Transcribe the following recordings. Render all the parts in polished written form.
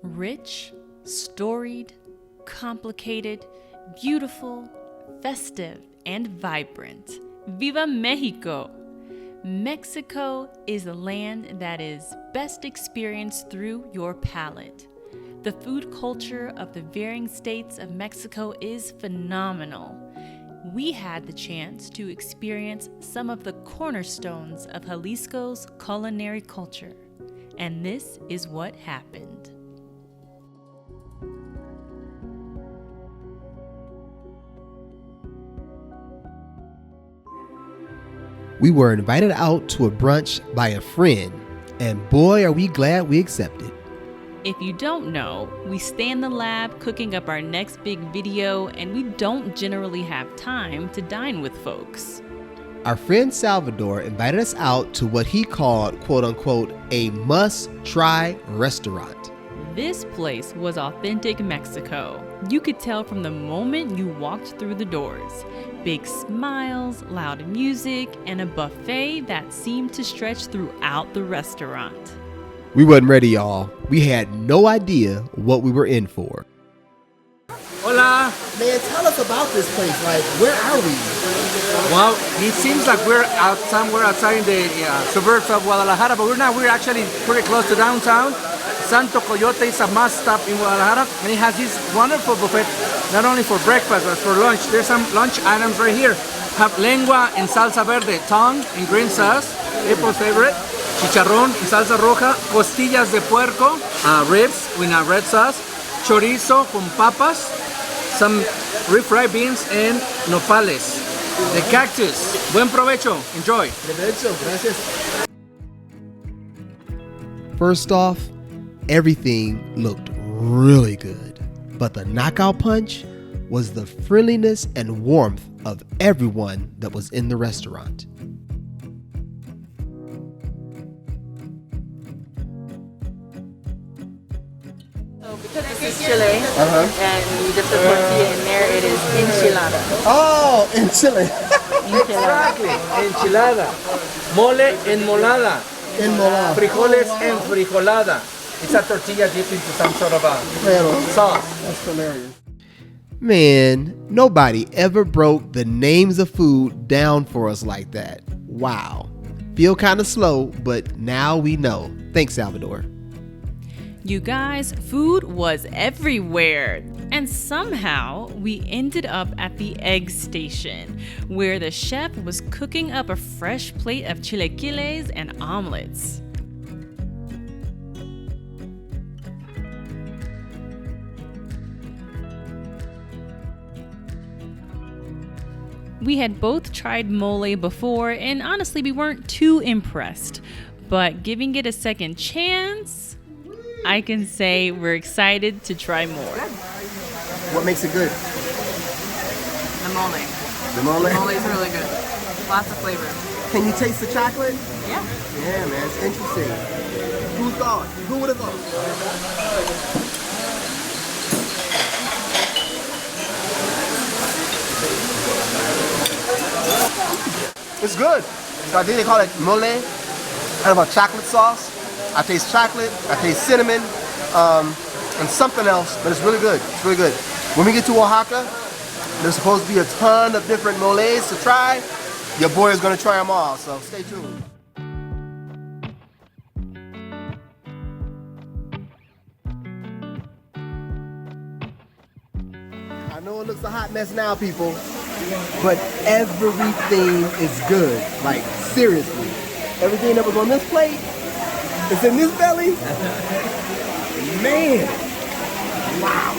Rich, storied, complicated, beautiful, festive, and vibrant. Viva Mexico! Mexico is a land that is best experienced through your palate. The food culture of the varying states of Mexico is phenomenal. We had the chance to experience some of the cornerstones of Jalisco's culinary culture, and this is what happened. We were invited out to a brunch by a friend, and boy, are we glad we accepted. If you don't know, we stay in the lab cooking up our next big video, and we don't generally have time to dine with folks. Our friend Salvador invited us out to what he called, quote unquote, a must-try restaurant. This place was authentic Mexico. You could tell from the moment you walked through the doors. Big smiles, loud music, and a buffet that seemed to stretch throughout the restaurant. We wasn't ready, y'all. We had no idea what we were in for. Hola. Man, tell us about this place. Like, where are we? Well, it seems like we're somewhere outside in the suburbs of Guadalajara, but we're not. We're actually pretty close to downtown. Santo Coyote is a must-stop in Guadalajara, and it has this wonderful buffet, not only for breakfast, but for lunch. There's some lunch items right here. Have lengua en salsa verde, tongue in green sauce, April's favorite, chicharrón en salsa roja, costillas de puerco, ribs with a red sauce, chorizo con papas, some refried beans, and nopales. The cactus. Buen provecho. Enjoy. Provecho, gracias. First off, everything looked really good, but the knockout punch was the friendliness and warmth of everyone that was in the restaurant. So because this is Chile, and we dip the tortilla in there, it is enchilada. Oh, in Chile. Exactly. Enchilada. Mole enmolada. Enmolada. Frijoles enfrijolada. It's a tortilla dipped into some sort of a sauce. That's hilarious. Man, nobody ever broke the names of food down for us like that. Wow. Feel kind of slow, but now we know. Thanks, Salvador. You guys, food was everywhere. And somehow we ended up at the egg station, where the chef was cooking up a fresh plate of chilaquiles and omelets. We had both tried mole before, and honestly, we weren't too impressed. But giving it a second chance, I can say we're excited to try more. What makes it good? The mole. The mole? The mole is really good. Lots of flavor. Can you taste the chocolate? Yeah. Yeah, man, it's interesting. Who thought? Who would have thought? It's good. So I think they call it mole, kind of a chocolate sauce. I taste chocolate, I taste cinnamon, and something else, but it's really good. It's really good. When we get to Oaxaca, there's supposed to be a ton of different moles to try. Your boy is going to try them all, so stay tuned. I know it looks a hot mess now, people, but everything is good. Like, seriously. Everything that was on this plate is in this belly. Man. Wow.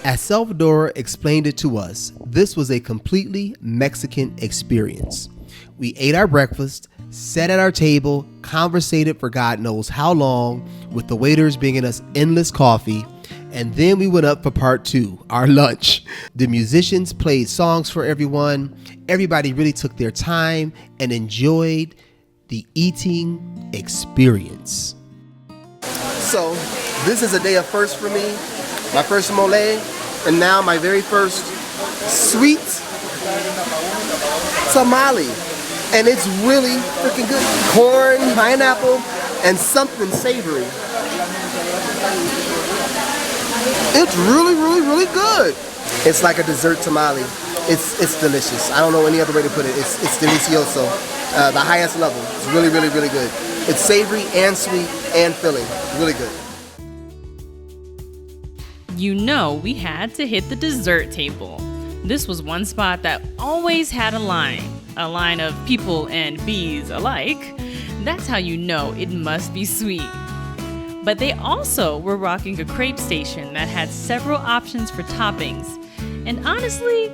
As Salvador explained it to us, this was a completely Mexican experience. We ate our breakfast, sat at our table, conversated for God knows how long, with the waiters bringing us endless coffee, and then we went up for part 2, our lunch. The musicians played songs for everyone. Everybody really took their time and enjoyed the eating experience. So, this is a day of first for me. My first mole. And now my very first sweet tamale. And it's really freaking good. Corn, pineapple, and something savory. It's really, really, really good. It's like a dessert tamale. It's delicious. I don't know any other way to put it. It's delicioso. The highest level. It's really, really, really good. It's savory and sweet and filling. Really good. You know, we had to hit the dessert table. This was one spot that always had a line of people and bees alike. That's how you know it must be sweet. But they also were rocking a crepe station that had several options for toppings. And honestly,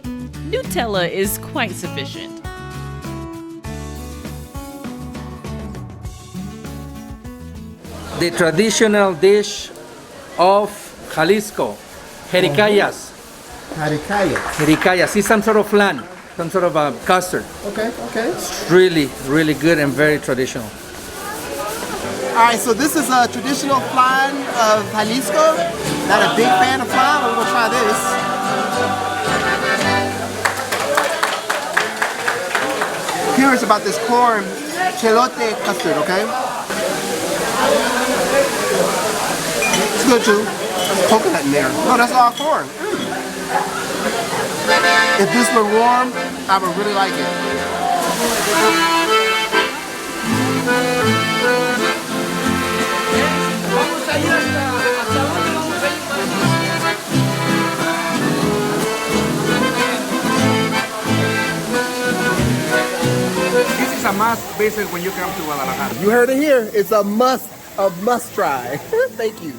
Nutella is quite sufficient. The traditional dish of Jalisco, jericayas. Jericayas. It's some sort of flan, some sort of a custard. Okay. It's really, really good and very traditional. All right, so this is a traditional flan of Jalisco. Not a big fan of flan, but we're gonna try this. Curious about this corn chelote custard, okay? It's good too. There's coconut in there. No, that's all corn. If this were warm, I would really like it. This is a must visit when you come to Guadalajara. You heard it here. It's a must try. Thank you.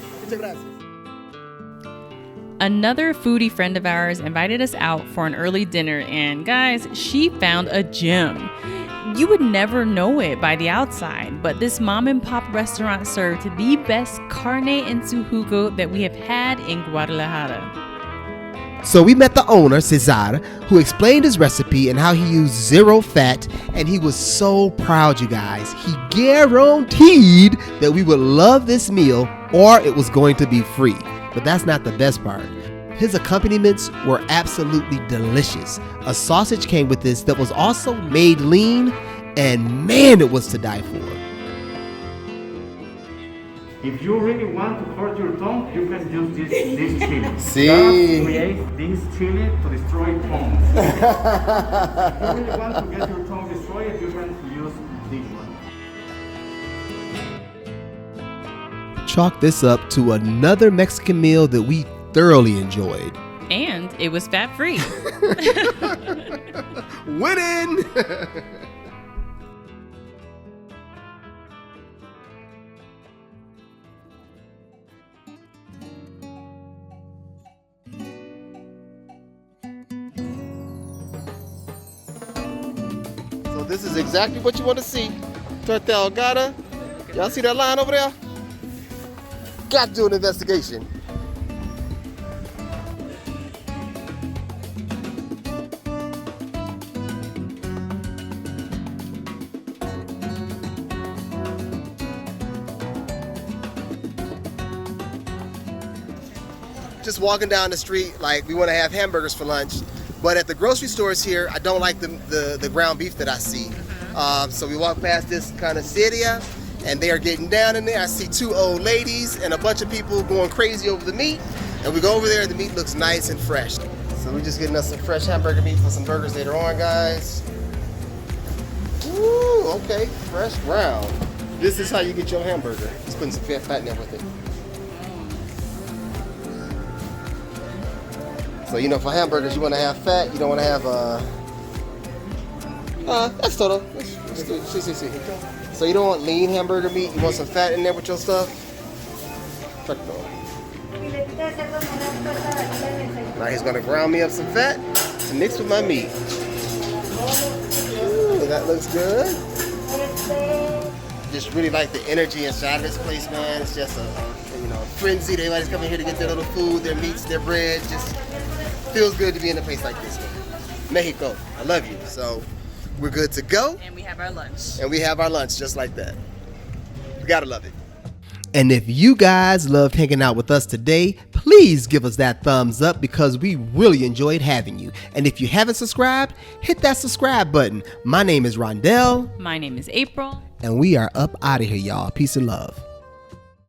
Another foodie friend of ours invited us out for an early dinner, and guys, she found a gem. You would never know it by the outside, but this mom and pop restaurant served the best carne en su jugo that we have had in Guadalajara. So we met the owner, Cesar, who explained his recipe and how he used 0 fat, and he was so proud, you guys. He guaranteed that we would love this meal or it was going to be free. But that's not the best part. His accompaniments were absolutely delicious. A sausage came with this that was also made lean, and man, it was to die for. If you really want to hurt your tongue, you can use this chili. See? God create this chili to destroy tongues. If you really want to get your tongue destroyed, you can use this one. Chalk this up to another Mexican meal that we thoroughly enjoyed. And it was fat-free. Winning! So this is exactly what you want to see. Torta ahogada. Y'all see that line over there? Got to do an investigation. Just walking down the street, like we want to have hamburgers for lunch, but at the grocery stores here, I don't like the ground beef that I see. So we walk past this Carniceria, and they are getting down in there. I see 2 old ladies and a bunch of people going crazy over the meat, and we go over there and the meat looks nice and fresh. So we're just getting us some fresh hamburger meat for some burgers later on, guys. Ooh, okay, fresh ground. This is how you get your hamburger. Just putting some fat in there with it. So, you know, for hamburgers, you want to have fat. You don't want to have, that's total. See. So you don't want lean hamburger meat. You want some fat in there with your stuff. Perfecto. Now he's going to ground me up some fat to mix with my meat. Ooh, that looks good. Just really like the energy inside of this place, man. It's just a frenzy. Everybody's coming here to get their little food, their meats, their bread. Just feels good to be in a place like this, man. Mexico, I love you. So we're good to go. And we have our lunch. And we have our lunch just like that. We gotta love it. And if you guys loved hanging out with us today, please give us that thumbs up because we really enjoyed having you. And if you haven't subscribed, hit that subscribe button. My name is Rondell. My name is April. And we are up out of here, y'all. Peace and love.